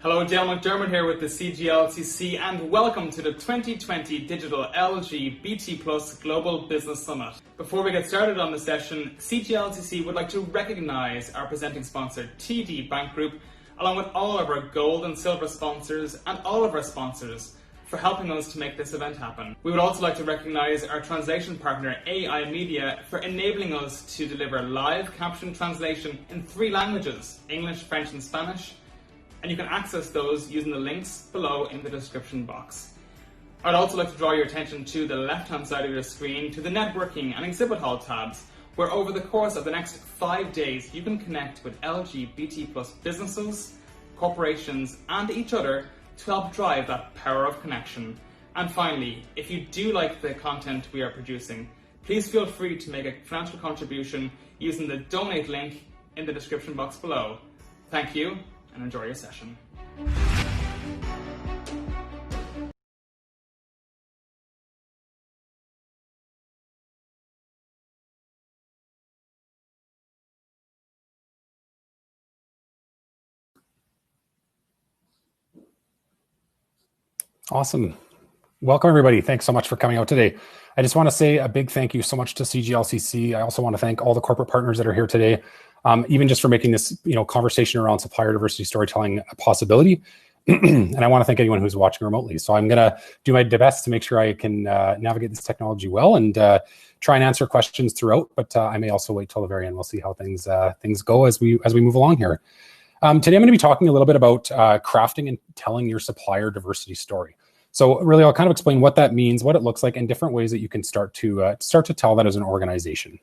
Hello, Dale McDermott here with the CGLCC, and welcome to the 2020 Digital LGBT Plus Global Business Summit. Before we get started on the session, CGLCC would like to recognise our presenting sponsor, TD Bank Group, along with all of our gold and silver sponsors and all of our sponsors for helping us to make this event happen. We would also like to recognise our translation partner, AI Media, for enabling us to deliver live caption translation in 3 languages, English, French and Spanish, and you can access those using the links below in the description box. I'd also like to draw your attention to the left-hand side of your screen to the networking and exhibit hall tabs, where over the course of the next 5 days you can connect with LGBT plus businesses, corporations and each other to help drive that power of connection. And finally, if you do like the content we are producing, please feel free to make a financial contribution using the donate link in the description box below. Thank you and enjoy your session. Awesome. Welcome, everybody. Thanks so much for coming out today. I just want to say a big thank you so much to CGLCC. I also want to thank all the corporate partners that are here today, even just for making this conversation around supplier diversity storytelling a possibility. And I want to thank anyone who's watching remotely. So I'm going to do my best to make sure I can navigate this technology well and try and answer questions throughout. But I may also wait till the very end. We'll see how things go as we move along here. Today, I'm going to be talking a little bit about crafting and telling your supplier diversity story. So really, I'll kind of explain what that means, what it looks like, and different ways that you can start to tell that as an organization.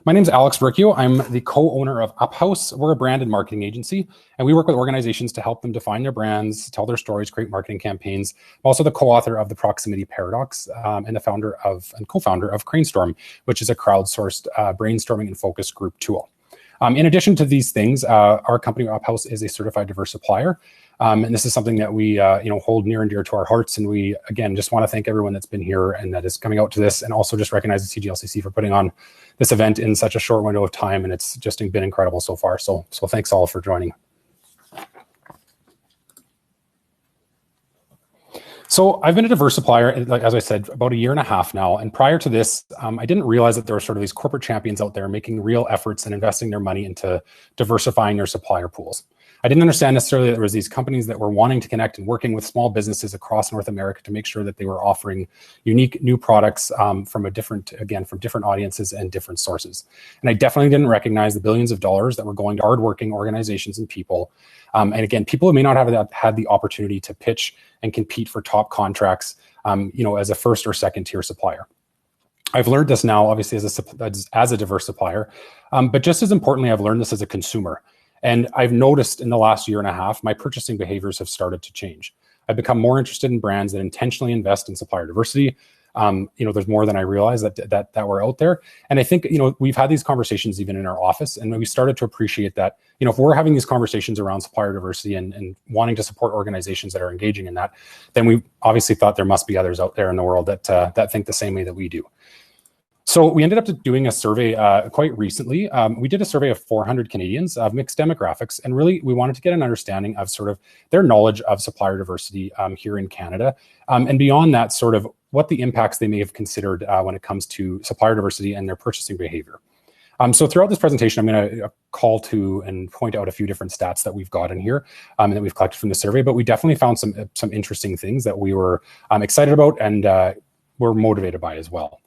My name is Alex Verkio. I'm the co-owner of Uphouse. We're a brand and marketing agency, and we work with organizations to help them define their brands, tell their stories, create marketing campaigns. I'm also the co-author of The Proximity Paradox and the founder and co-founder of Cranestorm, which is a crowdsourced brainstorming and focus group tool. In addition to these things, our company, Uphouse, is a certified diverse supplier. And this is something that we hold near and dear to our hearts. And we, again, just want to thank everyone that's been here and that is coming out to this, and also just recognize the CGLCC for putting on this event in such a short window of time. And it's just been incredible so far. So thanks all for joining. So I've been a diverse supplier, like as I said, about 1.5 years now. And prior to this, I didn't realize that there were sort of these corporate champions out there making real efforts and investing their money into diversifying their supplier pools. I didn't understand necessarily that there was these companies that were wanting to connect and working with small businesses across North America to make sure that they were offering unique new products from different audiences and different sources. And I definitely didn't recognize the billions of dollars that were going to hardworking organizations and people. And again, people who may not have had the opportunity to pitch and compete for top contracts, as a first or second tier supplier. I've learned this now, obviously, as a diverse supplier, but just as importantly, I've learned this as a consumer. And I've noticed in the last 1.5 years, my purchasing behaviors have started to change. I've become more interested in brands that intentionally invest in supplier diversity. There's more than I realized that were out there. And I think, we've had these conversations even in our office, and we started to appreciate that, if we're having these conversations around supplier diversity and wanting to support organizations that are engaging in that, then we obviously thought there must be others out there in the world that think the same way that we do. So we ended up doing a survey quite recently. We did a survey of 400 Canadians of mixed demographics, and really we wanted to get an understanding of sort of their knowledge of supplier diversity here in Canada. And beyond that, sort of what the impacts they may have considered when it comes to supplier diversity and their purchasing behavior. So throughout this presentation, I'm going to call to and point out a few different stats that we've got in here and that we've collected from the survey, but we definitely found some interesting things that we were excited about and were motivated by as well.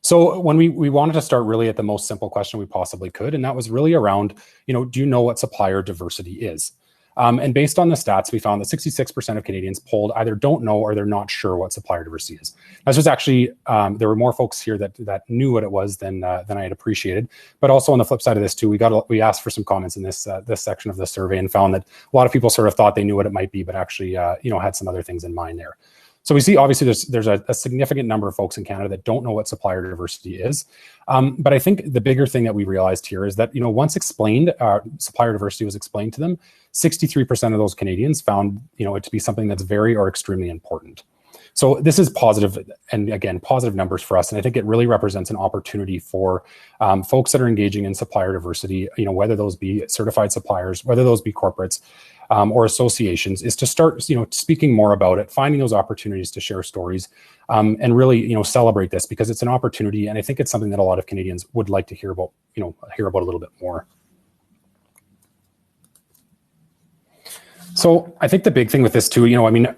So when we wanted to start really at the most simple question we possibly could, and that was really around, do you know what supplier diversity is? And based on the stats, we found that 66% of Canadians polled either don't know or they're not sure what supplier diversity is. This was actually, there were more folks here that knew what it was than I had appreciated. But also on the flip side of this too, we asked for some comments in this section of the survey and found that a lot of people sort of thought they knew what it might be, but actually, had some other things in mind there. So we see, obviously, there's a significant number of folks in Canada that don't know what supplier diversity is. But I think the bigger thing that we realized here is that, once explained, supplier diversity was explained to them, 63% of those Canadians found, it to be something that's very or extremely important. So this is positive, and again, positive numbers for us. And I think it really represents an opportunity for folks that are engaging in supplier diversity, whether those be certified suppliers, whether those be corporates or associations, is to start, speaking more about it, finding those opportunities to share stories and really, celebrate this, because it's an opportunity. And I think it's something that a lot of Canadians would like to hear about, a little bit more. So I think the big thing with this too,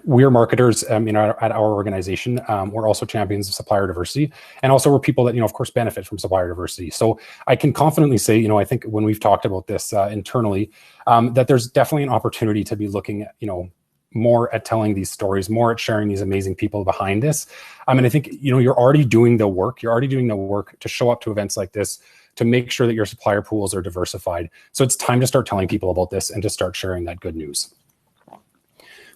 we're marketers at our organization. We're also champions of supplier diversity, and also we're people that, of course, benefit from supplier diversity. So I can confidently say, I think when we've talked about this internally, that there's definitely an opportunity to be looking at, more at telling these stories, more at sharing these amazing people behind this. And I think, you're already doing the work. You're already doing the work to show up to events like this, to make sure that your supplier pools are diversified. So it's time to start telling people about this and to start sharing that good news.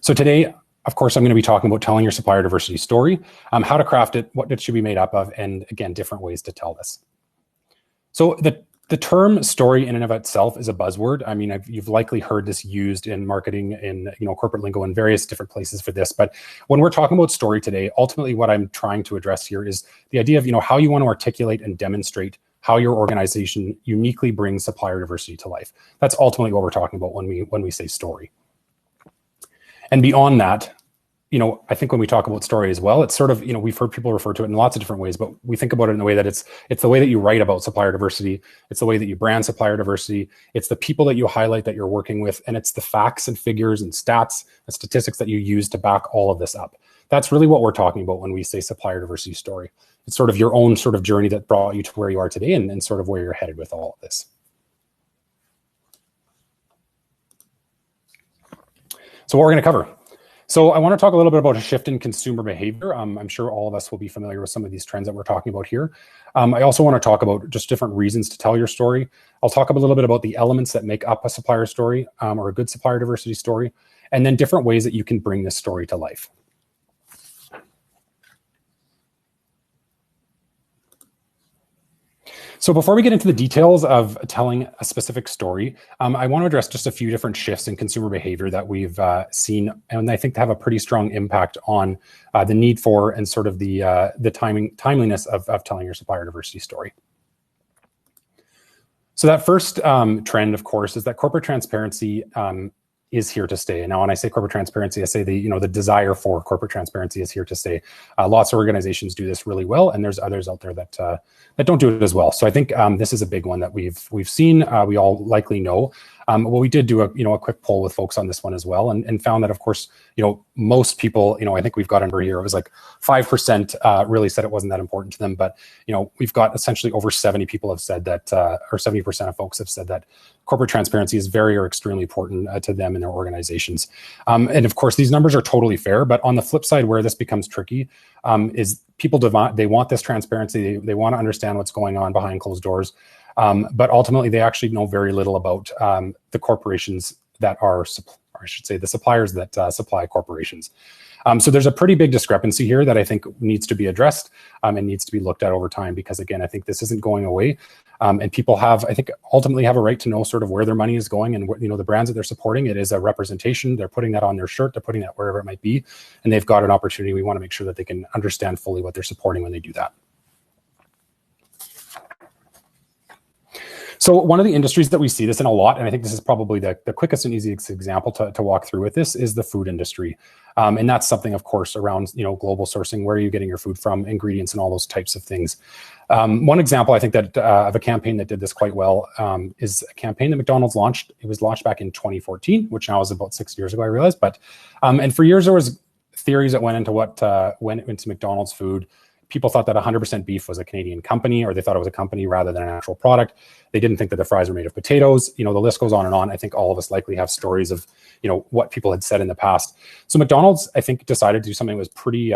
So today, of course, I'm going to be talking about telling your supplier diversity story, how to craft it, what it should be made up of, and again, different ways to tell this. So the term story in and of itself is a buzzword. I mean, you've likely heard this used in marketing, in corporate lingo, in various different places for this. But when we're talking about story today, ultimately what I'm trying to address here is the idea of how you want to articulate and demonstrate how your organization uniquely brings supplier diversity to life. That's ultimately what we're talking about when we say story. And beyond that, I think when we talk about story as well, it's sort of, we've heard people refer to it in lots of different ways, but we think about it in the way that it's the way that you write about supplier diversity. It's the way that you brand supplier diversity. It's the people that you highlight that you're working with. And it's the facts and figures and stats and statistics that you use to back all of this up. That's really what we're talking about when we say supplier diversity story. It's sort of your own sort of journey that brought you to where you are today, and sort of where you're headed with all of this. So what we're going to cover. So I want to talk a little bit about a shift in consumer behavior. I'm sure all of us will be familiar with some of these trends that we're talking about here. I also want to talk about just different reasons to tell your story. I'll talk a little bit about the elements that make up a supplier story or a good supplier diversity story, and then different ways that you can bring this story to life. So before we get into the details of telling a specific story, I want to address just a few different shifts in consumer behavior that we've seen, and I think have a pretty strong impact on the need for and sort of the timeliness of telling your supplier diversity story. So that first trend, of course, is that corporate transparency is here to stay. And now when I say corporate transparency, I say the desire for corporate transparency is here to stay. Lots of organizations do this really well, and there's others out there that don't do it as well. So I think this is a big one that we've seen. We all likely know. Well, we did do a quick poll with folks on this one as well, and found that, of course, most people, I think we've got under here, it was like 5% really said it wasn't that important to them. But, we've got essentially over 70 people have said that, or 70% of folks have said that corporate transparency is very or extremely important to them and their organizations. And of course, these numbers are totally fair. But on the flip side, where this becomes tricky is people, they want this transparency. They want to understand what's going on behind closed doors. But ultimately, they actually know very little about the corporations that are, or I should say, the suppliers that supply corporations. So there's a pretty big discrepancy here that I think needs to be addressed and needs to be looked at over time, because again, I think this isn't going away. And people ultimately have a right to know sort of where their money is going, and the brands that they're supporting. It is a representation. They're putting that on their shirt. They're putting that wherever it might be, and they've got an opportunity. We want to make sure that they can understand fully what they're supporting when they do that. So one of the industries that we see this in a lot, and I think this is probably the quickest and easiest example to walk through with this, is the food industry. And that's something, of course, around global sourcing. Where are you getting your food from, ingredients, and all those types of things. One example, I think, that of a campaign that did this quite well is a campaign that McDonald's launched. It was launched back in 2014, which now is about 6 years ago, I realized. But and for years there was theories that went into what went into McDonald's food. People thought that 100% beef was a Canadian company, or they thought it was a company rather than an actual product. They didn't think that the fries were made of potatoes. The list goes on and on. I think all of us likely have stories of, what people had said in the past. So McDonald's, I think, decided to do something that was pretty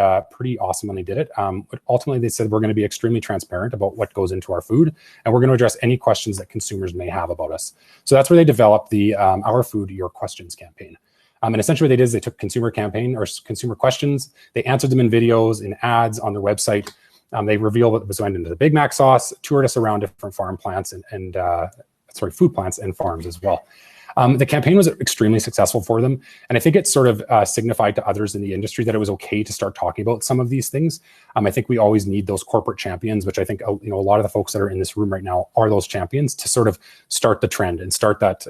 awesome when they did it. But ultimately, they said, we're going to be extremely transparent about what goes into our food, and we're going to address any questions that consumers may have about us. So that's where they developed the Our Food, Your Questions campaign. And essentially what they did is they took consumer questions, they answered them in videos, in ads, on their website. They revealed what was going into the Big Mac sauce, toured us around different farm plants and food plants and farms as well. The campaign was extremely successful for them. And I think it sort of signified to others in the industry that it was okay to start talking about some of these things. I think we always need those corporate champions, which I think, a lot of the folks that are in this room right now are those champions to sort of start the trend and start that,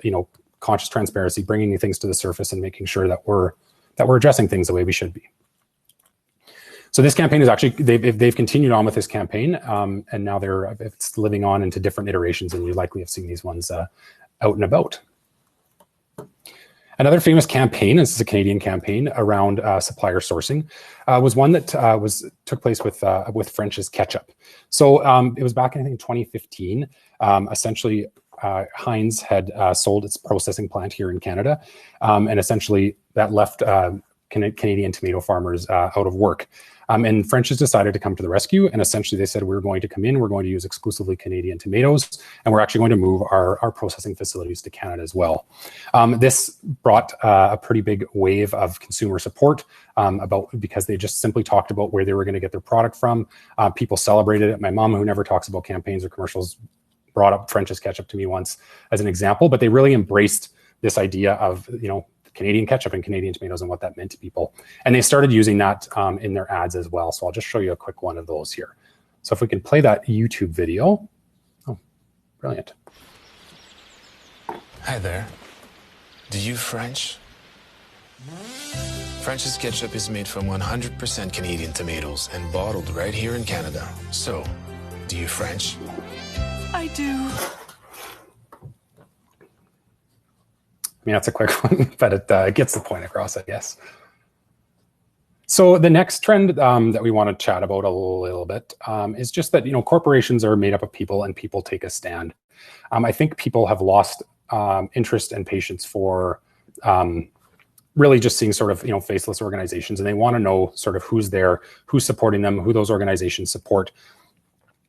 conscious transparency, bringing things to the surface and making sure that we're addressing things the way we should be. So this campaign is actually, they've continued on with this campaign, and now it's living on into different iterations, and you likely have seen these ones out and about. Another famous campaign, this is a Canadian campaign around supplier sourcing, was one that took place with French's Ketchup. So it was back in, I think, 2015. Essentially, Heinz had sold its processing plant here in Canada, and essentially that left Canadian tomato farmers out of work. And French's decided to come to the rescue, and essentially they said, we're going to come in, we're going to use exclusively Canadian tomatoes, and we're actually going to move our processing facilities to Canada as well. This brought a pretty big wave of consumer support because they just simply talked about where they were going to get their product from. People celebrated it. My mom, who never talks about campaigns or commercials, brought up French's Ketchup to me once as an example, but they really embraced this idea of, Canadian ketchup and Canadian tomatoes and what that meant to people. And they started using that in their ads as well. So I'll just show you a quick one of those here. So if we can play that YouTube video. Oh, brilliant. Hi there. Do you French? French's Ketchup is made from 100% Canadian tomatoes and bottled right here in Canada. So, do you French? I do. That's a quick one, but it gets the point across, I guess. So the next trend that we want to chat about a little bit is just that, corporations are made up of people and people take a stand. I think people have lost interest and patience for really just seeing sort of, faceless organizations, and they want to know sort of who's there, who's supporting them, who those organizations support.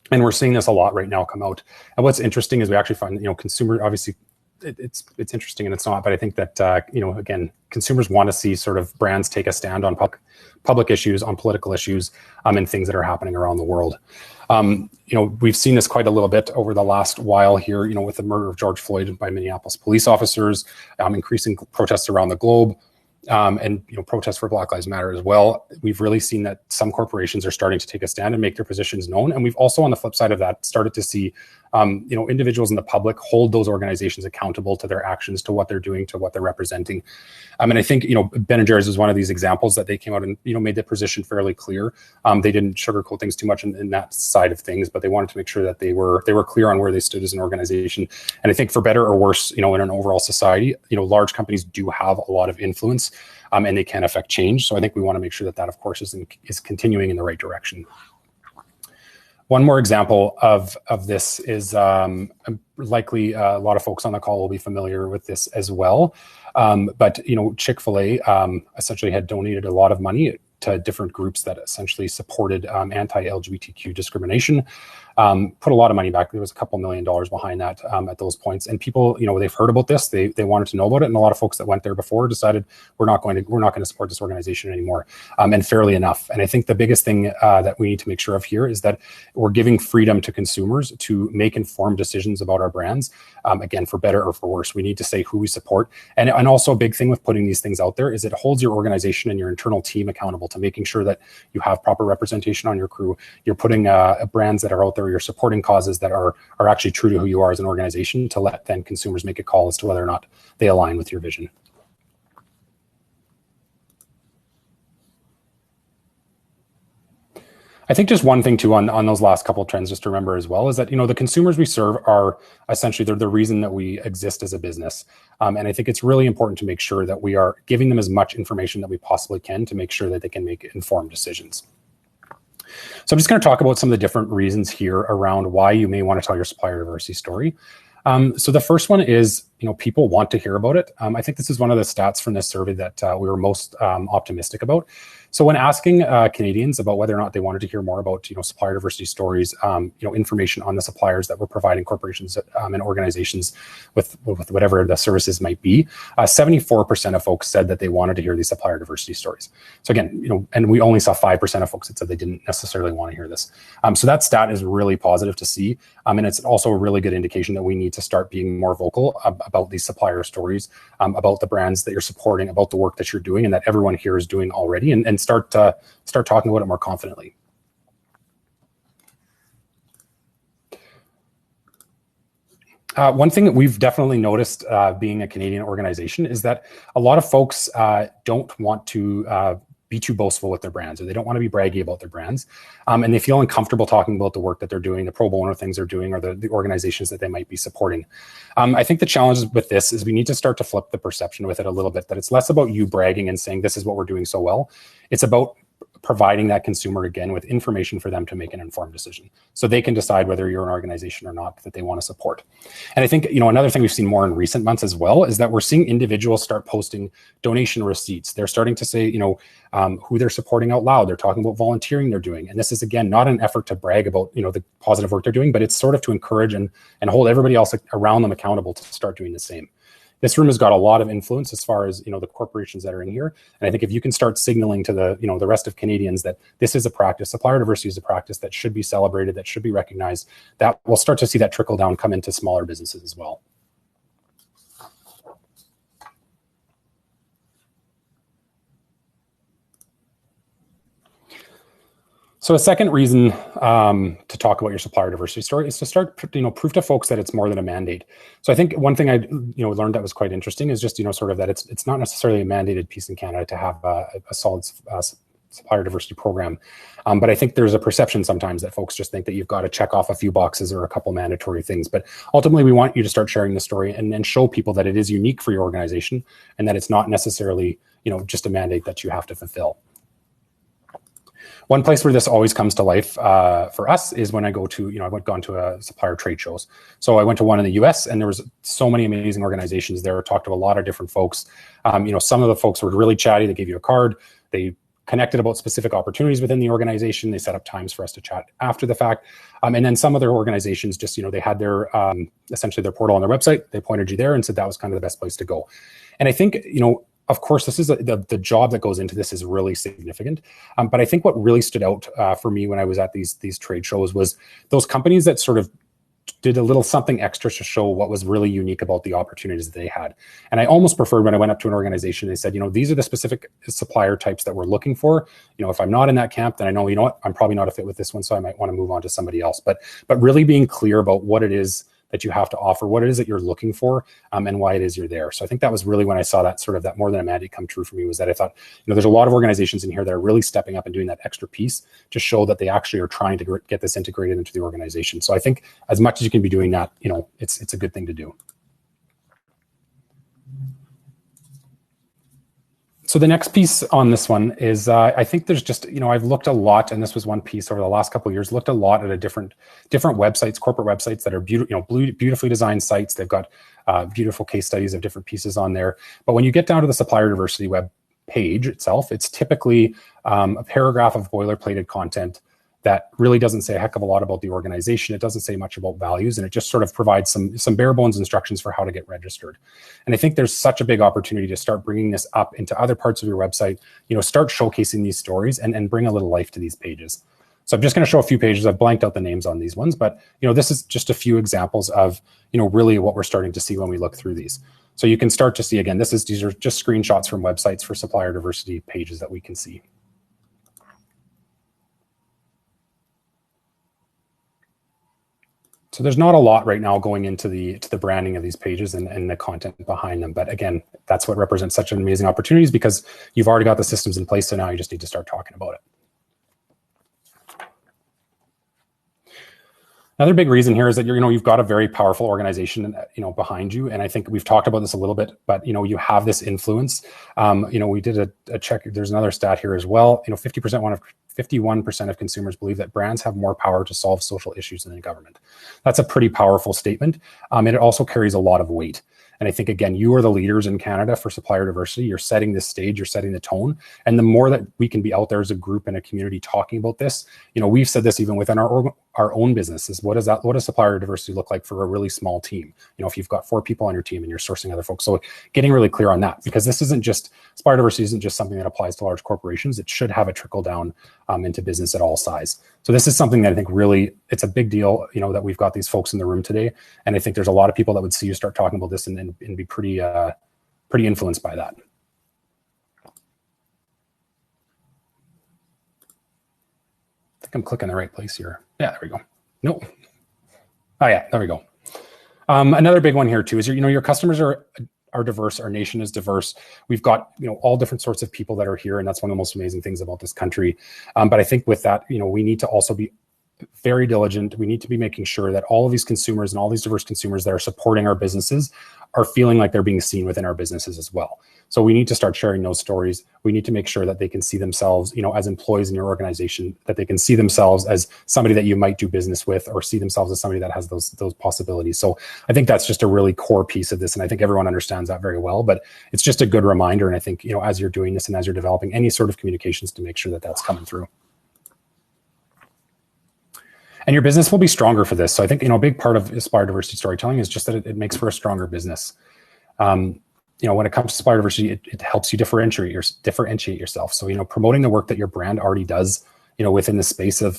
And we're seeing this a lot right now come out. And what's interesting is we actually find, consumer, obviously, it's interesting and it's not, but I think that, again, consumers want to see sort of brands take a stand on public issues, on political issues, and things that are happening around the world. We've seen this quite a little bit over the last while here, with the murder of George Floyd by Minneapolis police officers, increasing protests around the globe, and protests for Black Lives Matter as well. We've really seen that some corporations are starting to take a stand and make their positions known. And we've also, on the flip side of that, started to see individuals in the public hold those organizations accountable to their actions, to what they're doing, to what they're representing. And I think, Ben & Jerry's is one of these examples that they came out and, made their position fairly clear. They didn't sugarcoat things too much in that side of things, but they wanted to make sure that they were clear on where they stood as an organization. And I think for better or worse, in an overall society, large companies do have a lot of influence, and they can affect change. So I think we want to make sure that of course, is continuing in the right direction. One more example of this is likely a lot of folks on the call will be familiar with this as well. But Chick-fil-A essentially had donated a lot of money to different groups that essentially supported anti-LGBTQ discrimination. Put a lot of money back. There was a couple $1 million behind that at those points. And people, they've heard about this. They wanted to know about it. And a lot of folks that went there before decided we're not going to support this organization anymore. And fairly enough. And I think the biggest thing that we need to make sure of here is that we're giving freedom to consumers to make informed decisions about our brands. Again, for better or for worse, we need to say who we support. And also a big thing with putting these things out there is it holds your organization and your internal team accountable to making sure that you have proper representation on your crew. You're putting brands that are out there, you're supporting causes that are actually true to who you are as an organization, to let then consumers make a call as to whether or not they align with your vision. I think just one thing too on those last couple of trends just to remember as well is that, the consumers we serve are essentially, they're the reason that we exist as a business. And I think it's really important to make sure that we are giving them as much information that we possibly can to make sure that they can make informed decisions. So I'm just going to talk about some of the different reasons here around why you may want to tell your supplier diversity story. So the first one is, people want to hear about it. I think this is one of the stats from this survey that we were most optimistic about. So when asking Canadians about whether or not they wanted to hear more about, supplier diversity stories, information on the suppliers that we're providing corporations and organizations with whatever the services might be, 74% of folks said that they wanted to hear these supplier diversity stories. So again, and we only saw 5% of folks that said they didn't necessarily want to hear this. So that stat is really positive to see. And it's also a really good indication that we need to start being more vocal about these supplier stories, about the brands that you're supporting, about the work that you're doing and that everyone here is doing already, and start talking about it more confidently. One thing that we've definitely noticed being a Canadian organization is that a lot of folks don't want to be too boastful with their brands, or they don't want to be braggy about their brands. And they feel uncomfortable talking about the work that they're doing, the pro bono things they're doing, or the organizations that they might be supporting. I think the challenge with this is we need to start to flip the perception with it a little bit, that it's less about you bragging and saying, this is what we're doing so well. It's about providing that consumer again with information for them to make an informed decision, so they can decide whether you're an organization or not that they want to support. And I think, another thing we've seen more in recent months as well is that we're seeing individuals start posting donation receipts. They're starting to say, who they're supporting out loud. They're talking about volunteering they're doing. And this is, again, not an effort to brag about, the positive work they're doing, but it's sort of to encourage and hold everybody else around them accountable to start doing the same. This room has got a lot of influence as far as, the corporations that are in here. And I think if you can start signaling to the rest of Canadians that this is a practice, supplier diversity is a practice that should be celebrated, that should be recognized, that we'll start to see that trickle down come into smaller businesses as well. So a second reason to talk about your supplier diversity story is to start, prove to folks that it's more than a mandate. So I think one thing I, learned that was quite interesting is just, sort of that it's not necessarily a mandated piece in Canada to have a solid supplier diversity program. But I think there's a perception sometimes that folks just think that you've got to check off a few boxes or a couple mandatory things. But ultimately, we want you to start sharing the story and show people that it is unique for your organization and that it's not necessarily, just a mandate that you have to fulfill. One place where this always comes to life for us is when I go to, I've gone to supplier trade shows. So I went to one in the US and there was so many amazing organizations there. I talked to a lot of different folks. Some of the folks were really chatty. They gave you a card. They connected about specific opportunities within the organization. They set up times for us to chat after the fact. And then some other organizations just, they had their, essentially their portal on their website. They pointed you there and said that was kind of the best place to go. And I think, of course, this is the job that goes into this is really significant. But I think what really stood out for me when I was at these trade shows was those companies that sort of did a little something extra to show what was really unique about the opportunities that they had. And I almost preferred when I went up to an organization, they said, these are the specific supplier types that we're looking for. If I'm not in that camp, then I know, what, I'm probably not a fit with this one, so I might want to move on to somebody else. But really being clear about what it is that you have to offer, what it is that you're looking for, and why it is you're there. So I think that was really when I saw that sort of that more than a mandate come true for me, was that I thought, there's a lot of organizations in here that are really stepping up and doing that extra piece to show that they actually are trying to get this integrated into the organization. So I think as much as you can be doing that, it's a good thing to do. So the next piece on this one is, I think there's just, I've looked a lot, and this was one piece over the last couple of years, looked a lot at different websites, corporate websites that are beautifully designed sites. They've got beautiful case studies of different pieces on there. But when you get down to the supplier diversity web page itself, it's typically a paragraph of boilerplated content that really doesn't say a heck of a lot about the organization. It doesn't say much about values, and it just sort of provides some bare bones instructions for how to get registered. And I think there's such a big opportunity to start bringing this up into other parts of your website, start showcasing these stories and bring a little life to these pages. So I'm just going to show a few pages. I've blanked out the names on these ones, but this is just a few examples of, really what we're starting to see when we look through these. So you can start to see, again, these are just screenshots from websites for supplier diversity pages that we can see. So there's not a lot right now going into the branding of these pages and the content behind them. But again, that's what represents such an amazing opportunities, because you've already got the systems in place. So now you just need to start talking about it. Another big reason here is that you've got a very powerful organization, behind you. And I think we've talked about this a little bit, but, you have this influence. We did a check. There's another stat here as well. 51% of consumers believe that brands have more power to solve social issues than the government. That's a pretty powerful statement. And it also carries a lot of weight. And I think, again, you are the leaders in Canada for supplier diversity. You're setting this stage, you're setting the tone. And the more that we can be out there as a group and a community talking about this, we've said this even within our own businesses. What does supplier diversity look like for a really small team? If you've got 4 people on your team and you're sourcing other folks. So getting really clear on that, because supplier diversity isn't just something that applies to large corporations. It should have a trickle down into business at all size. So this is something that I think really it's a big deal, that we've got these folks in the room today. And I think there's a lot of people that would see you start talking about this and be pretty influenced by that. I think I'm clicking the right place here. Yeah, there we go. No. Oh yeah, there we go. Another big one here too is your customers are diverse. Our nation is diverse. We've got all different sorts of people that are here, and that's one of the most amazing things about this country. But I think with that, we need to also be very diligent. We need to be making sure that all of these consumers and all these diverse consumers that are supporting our businesses are feeling like they're being seen within our businesses as well. So we need to start sharing those stories. We need to make sure that they can see themselves, as employees in your organization, that they can see themselves as somebody that you might do business with, or see themselves as somebody that has those possibilities. So I think that's just a really core piece of this. And I think everyone understands that very well, but it's just a good reminder. And I think, as you're doing this and as you're developing any sort of communications, to make sure that that's coming through. And your business will be stronger for this. So I think, a big part of supplier diversity storytelling is just that it makes for a stronger business. When it comes to supplier diversity, it helps you differentiate yourself. So, promoting the work that your brand already does, within the space of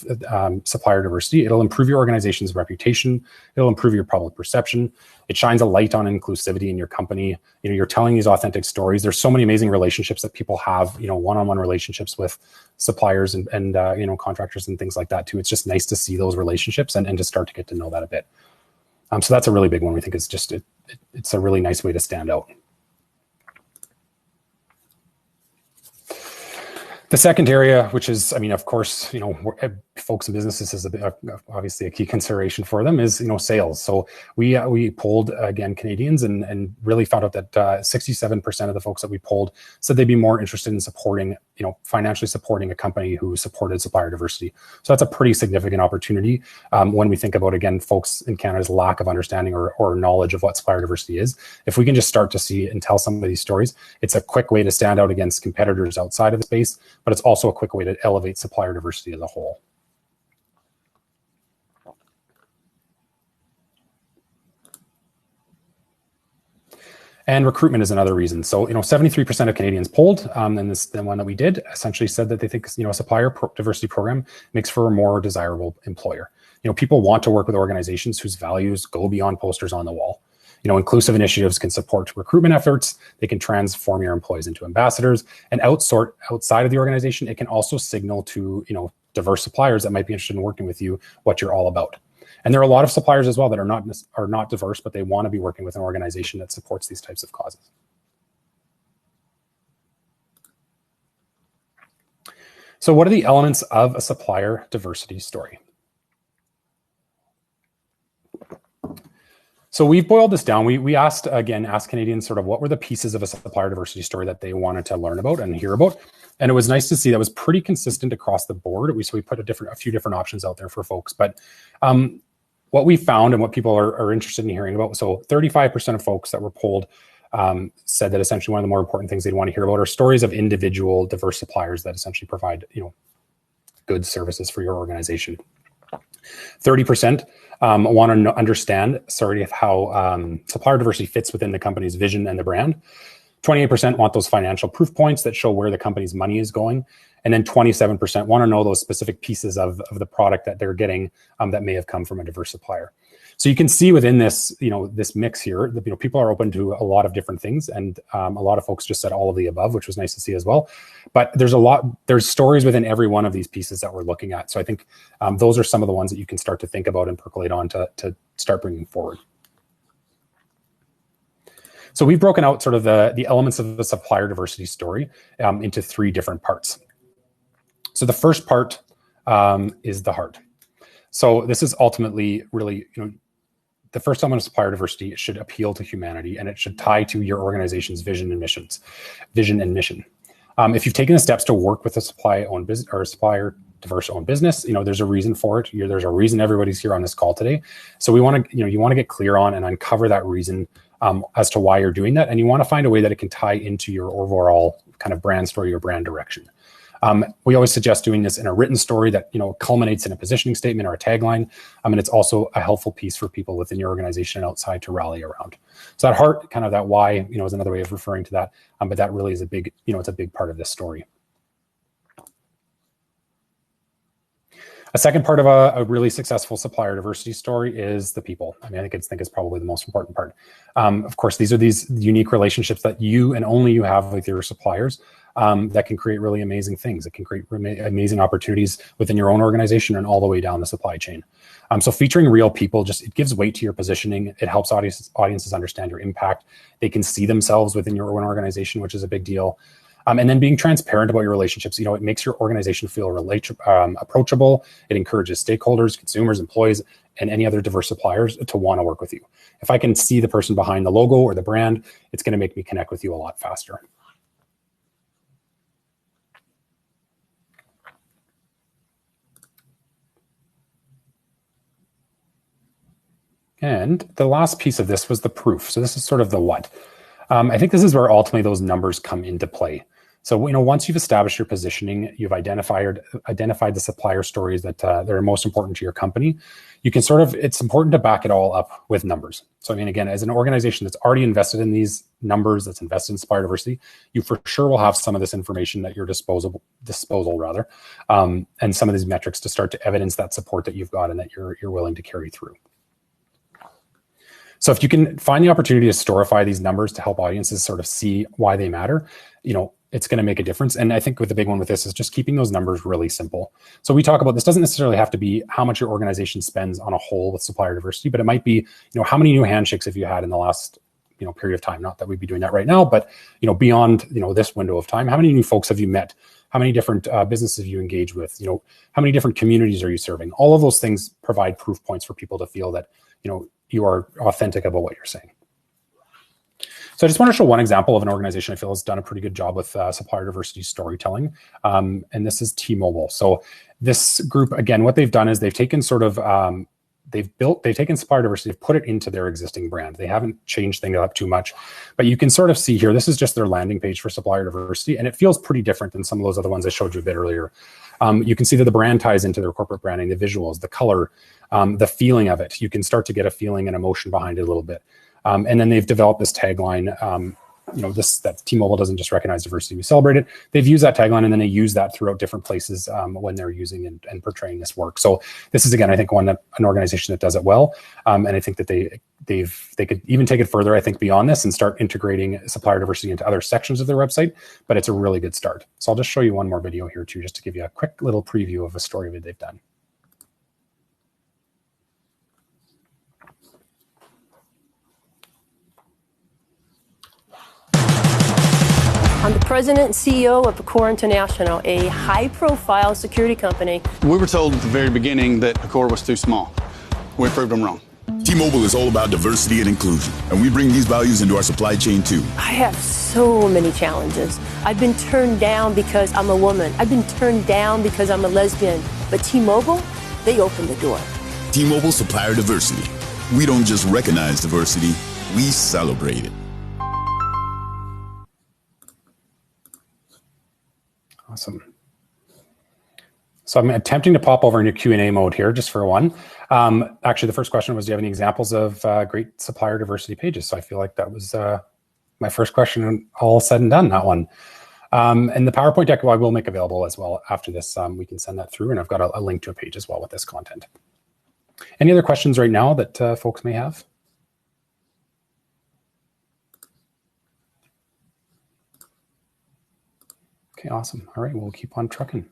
supplier diversity, it'll improve your organization's reputation. It'll improve your public perception. It shines a light on inclusivity in your company. You're telling these authentic stories. There's so many amazing relationships that people have, one-on-one relationships with suppliers and contractors and things like that too. It's just nice to see those relationships and to start to get to know that a bit. So that's a really big one. We think it's a really nice way to stand out. The second area, which is, of course, folks in businesses is obviously a key consideration for them, is, sales. So we polled, again, Canadians and really found out that 67% of the folks that we polled said they'd be more interested in supporting, financially supporting a company who supported supplier diversity. So that's a pretty significant opportunity when we think about, again, folks in Canada's lack of understanding or knowledge of what supplier diversity is. If we can just start to see and tell some of these stories, it's a quick way to stand out against competitors outside of the space, but it's also a quick way to elevate supplier diversity as a whole. And recruitment is another reason. So, 73% of Canadians polled, and the one that we did essentially said that they think, a supplier diversity program makes for a more desirable employer. People want to work with organizations whose values go beyond posters on the wall. Inclusive initiatives can support recruitment efforts. They can transform your employees into ambassadors, and outside of the organization, it can also signal to, diverse suppliers that might be interested in working with you what you're all about. And there are a lot of suppliers as well that are not diverse, but they want to be working with an organization that supports these types of causes. So what are the elements of a supplier diversity story? So we've boiled this down. We asked Canadians sort of what were the pieces of a supplier diversity story that they wanted to learn about and hear about. And it was nice to see that was pretty consistent across the board. So we put a few different options out there for folks. But what we found and what people are interested in hearing about, so 35% of folks that were polled said that essentially one of the more important things they'd want to hear about are stories of individual diverse suppliers that essentially provide, good services for your organization. 30% want to understand how supplier diversity fits within the company's vision and the brand. 28% want those financial proof points that show where the company's money is going. And then 27% want to know those specific pieces of the product that they're getting that may have come from a diverse supplier. So you can see within this, this mix here, that, people are open to a lot of different things. And a lot of folks just said all of the above, which was nice to see as well. But there's stories within every one of these pieces that we're looking at. So I think those are some of the ones that you can start to think about and percolate on to start bringing forward. So we've broken out sort of the elements of the supplier diversity story into three different parts. So the first part is the heart. So this is ultimately really, the first element of supplier diversity should appeal to humanity, and it should tie to your organization's vision and mission. If you've taken the steps to work with a supplier-owned business or a supplier diverse-owned business, there's a reason for it. There's a reason everybody's here on this call today. So we want to, you want to get clear on and uncover that reason as to why you're doing that, and you want to find a way that it can tie into your overall kind of brand story or brand direction. We always suggest doing this in a written story that culminates in a positioning statement or a tagline. And it's also a helpful piece for people within your organization and outside to rally around. So that heart, kind of that why, is another way of referring to that. But that really is a big, it's a big part of this story. A second part of a really successful supplier diversity story is the people. I mean, I think it's probably the most important part. Of course, these are these unique relationships that you and only you have with your suppliers that can create really amazing things. It can create amazing opportunities within your own organization and all the way down the supply chain. So featuring real people, it gives weight to your positioning. It helps audiences understand your impact. They can see themselves within your own organization, which is a big deal. And then being transparent about your relationships, it makes your organization feel approachable. It encourages stakeholders, consumers, employees, and any other diverse suppliers to want to work with you. If I can see the person behind the logo or the brand, it's going to make me connect with you a lot faster. And the last piece of this was the proof. So this is sort of the what. I think this is where ultimately those numbers come into play. So, once you've established your positioning, you've identified the supplier stories that are most important to your company, you can it's important to back it all up with numbers. So, again, as an organization that's already invested in these numbers, that's invested in supplier diversity, you for sure will have some of this information at your disposal, and some of these metrics to start to evidence that support that you've got and that you're willing to carry through. So if you can find the opportunity to storify these numbers to help audiences sort of see why they matter, it's going to make a difference. And I think with the big one with this is just keeping those numbers really simple. So we talk about this doesn't necessarily have to be how much your organization spends on a whole with supplier diversity, but it might be, how many new handshakes have you had in the last, period of time? Not that we'd be doing that right now, but, beyond, this window of time, how many new folks have you met? How many different businesses have you engaged with? How many different communities are you serving? All of those things provide proof points for people to feel that, you are authentic about what you're saying. So I just want to show one example of an organization I feel has done a pretty good job with supplier diversity storytelling. And this is T-Mobile. So this group, again, what they've done is they've taken they've taken supplier diversity, they've put it into their existing brand. They haven't changed things up too much, but you can sort of see here, this is just their landing page for supplier diversity. And it feels pretty different than some of those other ones I showed you a bit earlier. You can see that the brand ties into their corporate branding, the visuals, the color, the feeling of it. You can start to get a feeling and emotion behind it a little bit. And then they've developed this tagline, that T-Mobile doesn't just recognize diversity, we celebrate it. They've used that tagline and then they use that throughout different places when they're using and portraying this work. So this is, again, I think an organization that does it well. And I think that they could even take it further, I think, beyond this and start integrating supplier diversity into other sections of their website, but it's a really good start. So I'll just show you one more video here too, just to give you a quick little preview of a story that they've done. I'm the president and CEO of Accor International, a high-profile security company. We were told at the very beginning that Accor was too small. We proved them wrong. T-Mobile is all about diversity and inclusion, and we bring these values into our supply chain too. I have so many challenges. I've been turned down because I'm a woman. I've been turned down because I'm a lesbian. But T-Mobile, they opened the door. T-Mobile Supplier Diversity. We don't just recognize diversity, we celebrate it. Awesome. So I'm attempting to pop over into Q&A mode here just for one. Actually, the first question was, do you have any examples of great supplier diversity pages? So I feel like that was my first question, all said and done, that one. And the PowerPoint deck, I will make available as well after this. We can send that through, and I've got a link to a page as well with this content. Any other questions right now that folks may have? Okay, awesome. All right, we'll keep on trucking.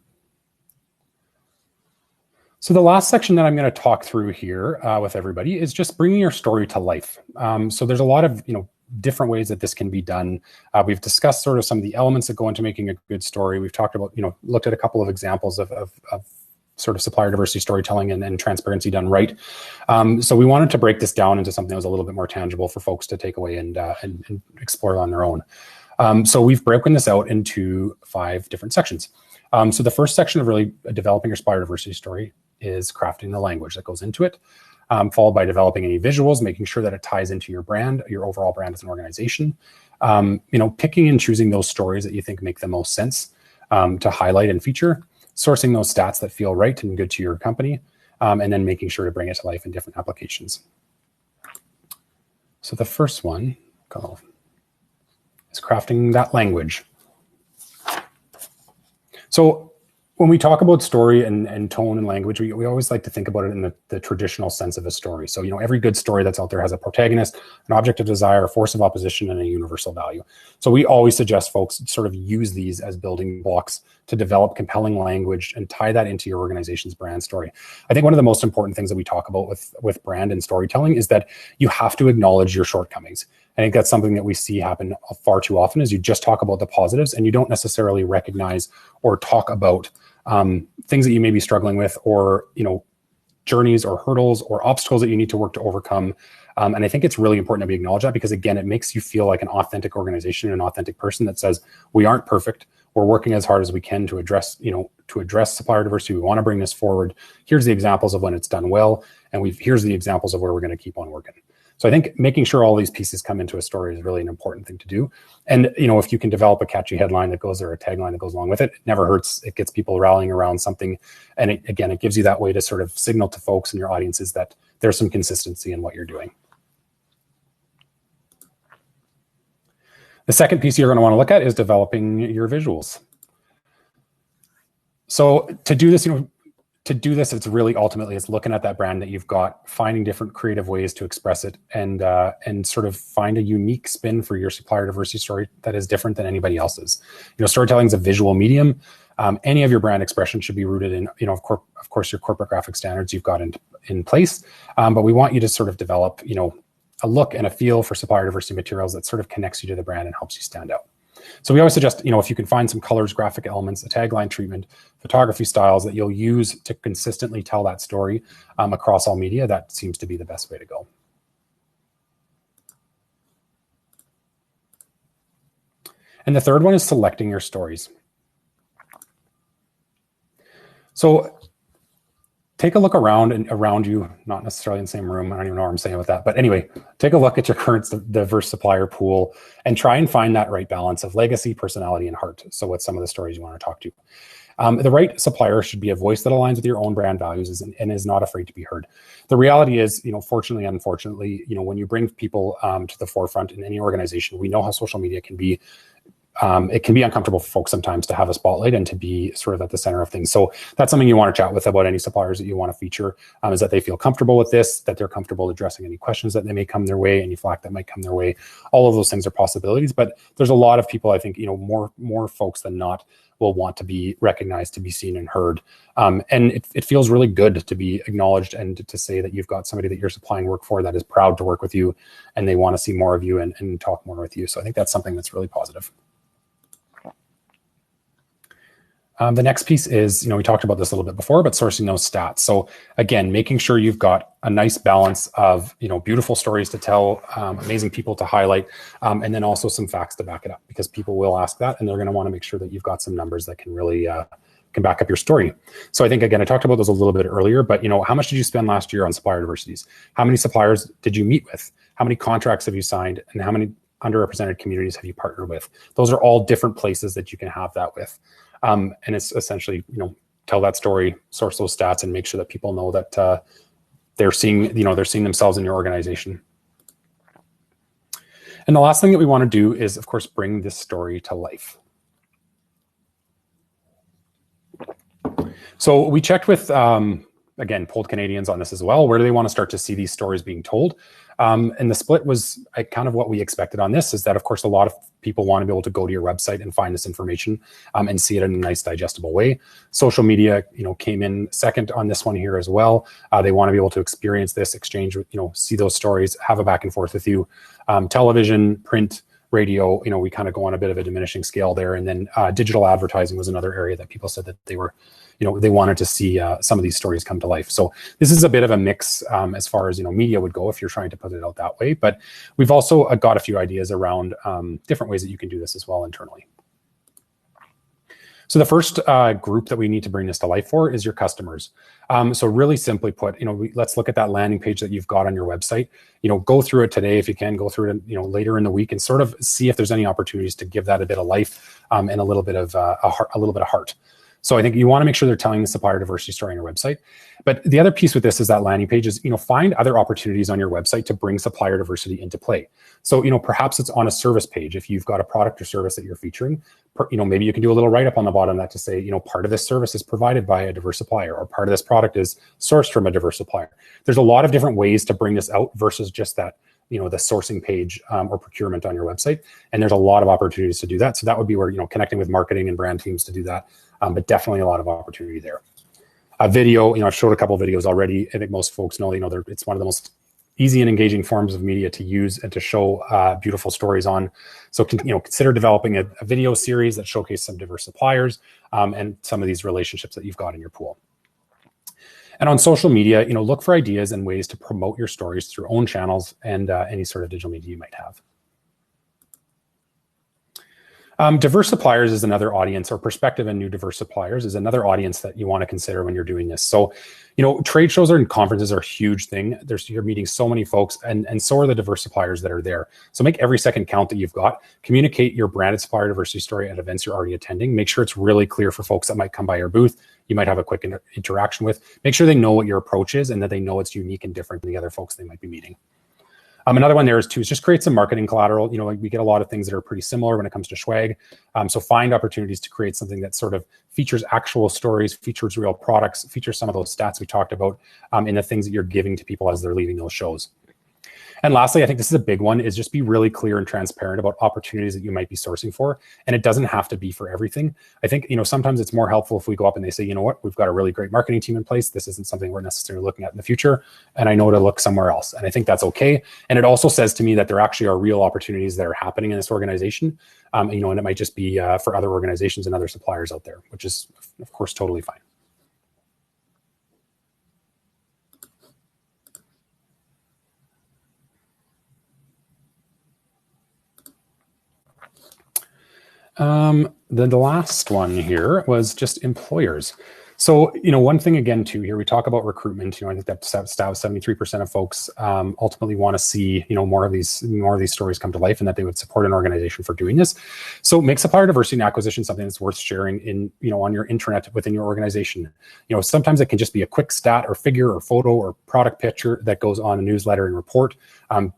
So the last section that I'm going to talk through here with everybody is just bringing your story to life. So there's a lot of different ways that this can be done. We've discussed sort of some of the elements that go into making a good story. We've talked about, looked at a couple of examples of sort of supplier diversity storytelling and transparency done right. So we wanted to break this down into something that was a little bit more tangible for folks to take away and explore on their own. So we've broken this out into 5 different sections. So the first section of really developing your supplier diversity story is crafting the language that goes into it, followed by developing any visuals, making sure that it ties into your brand, your overall brand as an organization. Picking and choosing those stories that you think make the most sense to highlight and feature, sourcing those stats that feel right and good to your company, and then making sure to bring it to life in different applications. So the first one is crafting that language. So when we talk about story and tone and language, we always like to think about it in the traditional sense of a story. So, every good story that's out there has a protagonist, an object of desire, a force of opposition, and a universal value. So we always suggest folks sort of use these as building blocks to develop compelling language and tie that into your organization's brand story. I think one of the most important things that we talk about with brand and storytelling is that you have to acknowledge your shortcomings. I think that's something that we see happen far too often, is you just talk about the positives and you don't necessarily recognize or talk about things that you may be struggling with, or journeys or hurdles or obstacles that you need to work to overcome. And I think it's really important that we acknowledge that, because again, it makes you feel like an authentic organization, an authentic person that says, we aren't perfect. We're working as hard as we can to address supplier diversity. We want to bring this forward. Here's the examples of when it's done well. And here's the examples of where we're going to keep on working. So I think making sure all these pieces come into a story is really an important thing to do. And, if you can develop a catchy headline that goes, or a tagline that goes along with it, it never hurts. It gets people rallying around something. And it gives you that way to sort of signal to folks and your audiences that there's some consistency in what you're doing. The second piece you're going to want to look at is developing your visuals. So to do this, it's really ultimately, it's looking at that brand that you've got, finding different creative ways to express it, and sort of find a unique spin for your supplier diversity story that is different than anybody else's. Storytelling is a visual medium. Any of your brand expression should be rooted in, of course, your corporate graphic standards you've got in place. But we want you to sort of develop, a look and a feel for supplier diversity materials that sort of connects you to the brand and helps you stand out. So we always suggest, if you can find some colors, graphic elements, a tagline treatment, photography styles that you'll use to consistently tell that story across all media, that seems to be the best way to go. And the third one is selecting your stories. So take a look around you, not necessarily in the same room. I don't even know what I'm saying with that. But anyway, take a look at your current diverse supplier pool and try and find that right balance of legacy, personality, and heart. So what's some of the stories you want to talk to? The right supplier should be a voice that aligns with your own brand values and is not afraid to be heard. The reality is, fortunately and unfortunately, when you bring people to the forefront in any organization, we know how social media can be. It can be uncomfortable for folks sometimes to have a spotlight and to be sort of at the center of things. So that's something you want to chat with about any suppliers that you want to feature, is that they feel comfortable with this, that they're comfortable addressing any questions that they may come their way, any flack that might come their way. All of those things are possibilities, but there's a lot of people, I think, more folks than not will want to be recognized, to be seen and heard. And it feels really good to be acknowledged and to say that you've got somebody that you're supplying work for that is proud to work with you and they want to see more of you and talk more with you. So I think that's something that's really positive. The next piece is, we talked about this a little bit before, but sourcing those stats. So again, making sure you've got a nice balance of, beautiful stories to tell, amazing people to highlight, and then also some facts to back it up, because people will ask that and they're going to want to make sure that you've got some numbers that can really can back up your story. So I think, again, I talked about those a little bit earlier, but how much did you spend last year on supplier diversities? How many suppliers did you meet with? How many contracts have you signed? And how many underrepresented communities have you partnered with? Those are all different places that you can have that with. And it's essentially, tell that story, source those stats, and make sure that people know that they're seeing themselves in your organization. And the last thing that we want to do is, of course, bring this story to life. So we checked with, again, polled Canadians on this as well. Where do they want to start to see these stories being told? And the split was kind of what we expected on this, is that, of course, a lot of people want to be able to go to your website and find this information and see it in a nice, digestible way. Social media, came in second on this one here as well. They want to be able to experience this, exchange with, see those stories, have a back and forth with you. Television, print, radio, we kind of go on a bit of a diminishing scale there. And then digital advertising was another area that people said that they were, they wanted to see some of these stories come to life. So this is a bit of a mix as far as, media would go if you're trying to put it out that way. But we've also got a few ideas around different ways that you can do this as well internally. So the first group that we need to bring this to life for is your customers. So really simply put, let's look at that landing page that you've got on your website. Go through it today if you can. Go through it, later in the week, and sort of see if there's any opportunities to give that a bit of life and a little bit of heart. So I think you want to make sure they're telling the supplier diversity story on your website. But the other piece with this is that landing page is, find other opportunities on your website to bring supplier diversity into play. So, perhaps it's on a service page. If you've got a product or service that you're featuring, maybe you can do a little write-up on the bottom of that to say, part of this service is provided by a diverse supplier, or part of this product is sourced from a diverse supplier. There's a lot of different ways to bring this out versus just that, the sourcing page or procurement on your website. And there's a lot of opportunities to do that. So that would be where, connecting with marketing and brand teams to do that. But definitely a lot of opportunity there. A video, I've showed a couple of videos already. I think most folks know, it's one of the most easy and engaging forms of media to use and to show beautiful stories on. So, consider developing a video series that showcases some diverse suppliers and some of these relationships that you've got in your pool. And on social media, look for ideas and ways to promote your stories through own channels and any sort of digital media you might have. Diverse suppliers is another audience, or prospective and new diverse suppliers is another audience that you want to consider when you're doing this. So, trade shows and conferences are a huge thing. You're meeting so many folks, and so are the diverse suppliers that are there. So make every second count that you've got. Communicate your branded supplier diversity story at events you're already attending. Make sure it's really clear for folks that might come by your booth. You might have a quick interaction with. Make sure they know what your approach is and that they know it's unique and different than the other folks they might be meeting. Another one there is just create some marketing collateral. We get a lot of things that are pretty similar when it comes to swag. So find opportunities to create something that sort of features actual stories, features real products, features some of those stats we talked about in the things that you're giving to people as they're leaving those shows. And lastly, I think this is a big one, is just be really clear and transparent about opportunities that you might be sourcing for. And it doesn't have to be for everything. I think, sometimes it's more helpful if we go up and they say, we've got a really great marketing team in place. This isn't something we're necessarily looking at in the future. And I know to look somewhere else. And I think that's okay. And it also says to me that there actually are real opportunities that are happening in this organization. And it might just be for other organizations and other suppliers out there, which is, of course, totally fine. The last one here was just employers. So, one thing again too, here we talk about recruitment. I think that 73% of folks ultimately want to see, more of these stories come to life, and that they would support an organization for doing this. So make supplier diversity and acquisition something that's worth sharing in, on your intranet within your organization. Sometimes it can just be a quick stat or figure or photo or product picture that goes on a newsletter and report,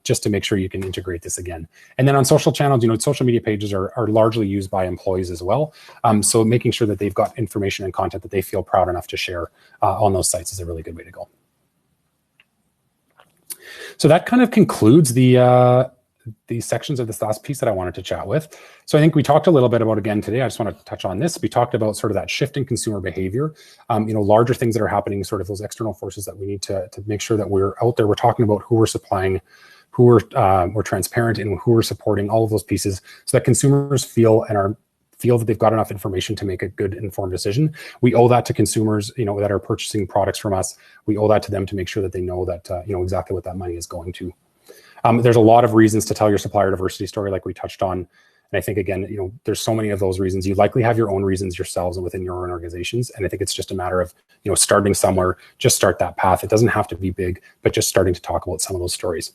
just to make sure you can integrate this again. And then on social channels, social media pages are largely used by employees as well. So making sure that they've got information and content that they feel proud enough to share on those sites is a really good way to go. So that kind of concludes the sections of this last piece that I wanted to chat with. So I think we talked a little bit about, again today, I just want to touch on this. We talked about sort of that shift in consumer behavior, larger things that are happening, sort of those external forces that we need to make sure that we're out there. We're talking about who we're supplying, who we're transparent in, who we're supporting, all of those pieces, so that consumers feel that they've got enough information to make a good informed decision. We owe that to consumers, that are purchasing products from us. We owe that to them to make sure that they know that, exactly what that money is going to. There's a lot of reasons to tell your supplier diversity story, like we touched on. And I think, again, there's so many of those reasons. You likely have your own reasons yourselves and within your own organizations. And I think it's just a matter of, starting somewhere, just start that path. It doesn't have to be big, but just starting to talk about some of those stories.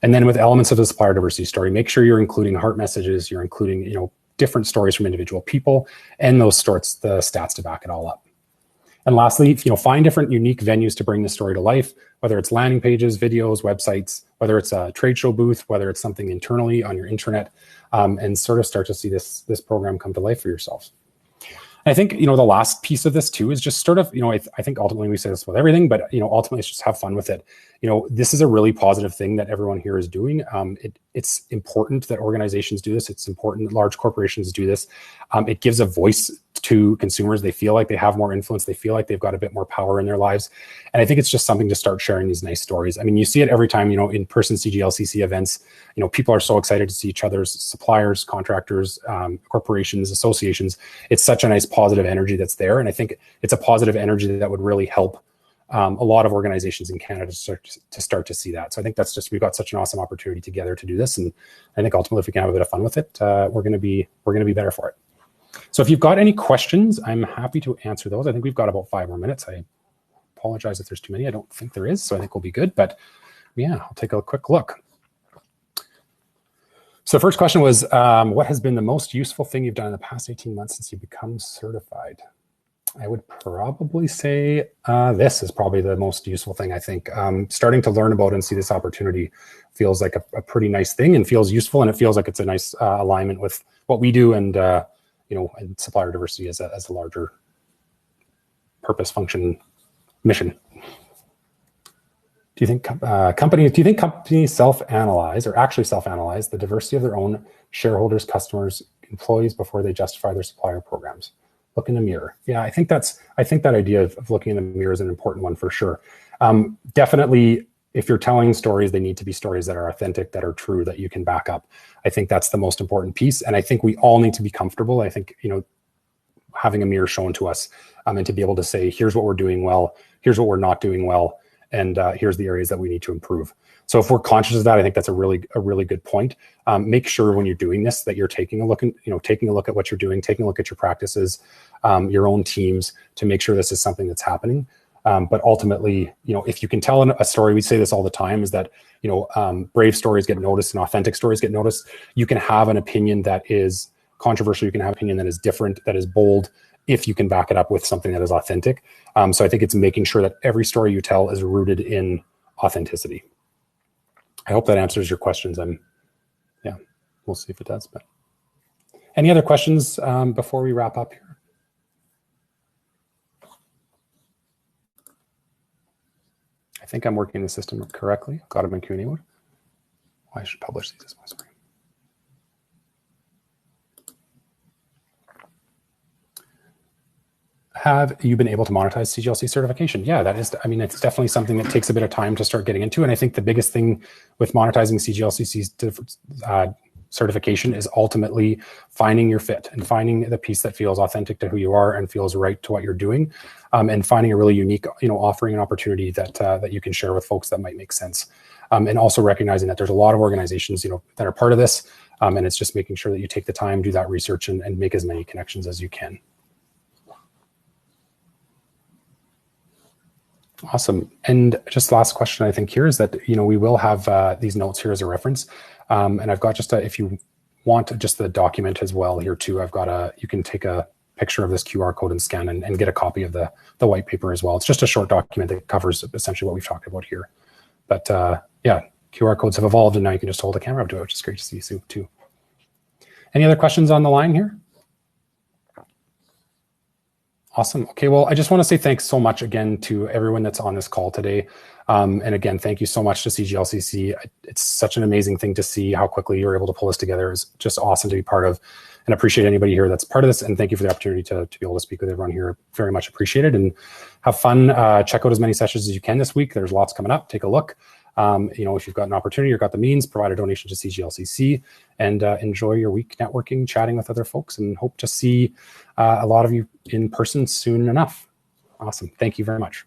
And then with elements of the supplier diversity story, make sure you're including heart messages, you're including, different stories from individual people, and the stats to back it all up. And lastly, find different unique venues to bring the story to life, whether it's landing pages, videos, websites, whether it's a trade show booth, whether it's something internally on your intranet, and sort of start to see this program come to life for yourselves. And I think, the last piece of this too is just sort of, I think ultimately we say this with everything, but, ultimately it's just have fun with it. This is a really positive thing that everyone here is doing. It's important that organizations do this. It's important that large corporations do this. It gives a voice to consumers. They feel like they have more influence. They feel like they've got a bit more power in their lives. And I think it's just something to start sharing these nice stories. I mean, you see it every time, in-person CGLCC events, people are so excited to see each other's suppliers, contractors, corporations, associations. It's such a nice positive energy that's there. And I think it's a positive energy that would really help a lot of organizations in Canada to start to see that. So I think that's just, we've got such an awesome opportunity together to do this. And I think ultimately, if we can have a bit of fun with it, we're going to be better for it. So if you've got any questions, I'm happy to answer those. I think we've got about 5 more minutes. I apologize if there's too many. I don't think there is, so I think we'll be good. But yeah, I'll take a quick look. So the first question was, what has been the most useful thing you've done in the past 18 months since you become certified? I would probably say this is probably the most useful thing, I think. Starting to learn about and see this opportunity feels like a pretty nice thing and feels useful, and it feels like it's a nice alignment with what we do and, and supplier diversity as a larger purpose, function, mission. Do you think companies self-analyze or actually self-analyze the diversity of their own shareholders, customers, employees before they justify their supplier programs? Look in the mirror. Yeah, I think that idea of looking in the mirror is an important one for sure. Definitely, if you're telling stories, they need to be stories that are authentic, that are true, that you can back up. I think that's the most important piece. And I think we all need to be comfortable. I think, having a mirror shown to us and to be able to say, here's what we're doing well, here's what we're not doing well, and here's the areas that we need to improve. So if we're conscious of that, I think that's a really good point. Make sure when you're doing this that you're taking a look at what you're doing, taking a look at your practices, your own teams, to make sure this is something that's happening. But ultimately, if you can tell a story, we say this all the time, is that, brave stories get noticed and authentic stories get noticed. You can have an opinion that is controversial. You can have an opinion that is different, that is bold, if you can back it up with something that is authentic. So I think it's making sure that every story you tell is rooted in authenticity. I hope that answers your questions. We'll see if it does. But any other questions before we wrap up here? I think I'm working the system correctly. Got them in Q&A mode. I should publish these as my screen. Have you been able to monetize CGLC certification? Yeah, it's definitely something that takes a bit of time to start getting into. And I think the biggest thing with monetizing CGLCC's certification is ultimately finding your fit and finding the piece that feels authentic to who you are and feels right to what you're doing, and finding a really unique, offering an opportunity that you can share with folks that might make sense. And also recognizing that there's a lot of organizations, that are part of this, and it's just making sure that you take the time, do that research, and make as many connections as you can. Awesome. And just last question I think here is that, we will have these notes here as a reference. And I've got if you want just the document as well here too, you can take a picture of this QR code and scan and get a copy of the white paper as well. It's just a short document that covers essentially what we've talked about here. But QR codes have evolved and now you can just hold a camera up to it, which is great to see too. Any other questions on the line here? Awesome. Okay, well, I just want to say thanks so much again to everyone that's on this call today. And again, thank you so much to CGLCC. It's such an amazing thing to see how quickly you're able to pull this together. It's just awesome to be part of, and appreciate anybody here that's part of this. And thank you for the opportunity to be able to speak with everyone here. Very much appreciated, and have fun. Check out as many sessions as you can this week. There's lots coming up. Take a look. If you've got an opportunity or got the means, provide a donation to CGLCC, and enjoy your week networking, chatting with other folks, and hope to see a lot of you in person soon enough. Awesome. Thank you very much.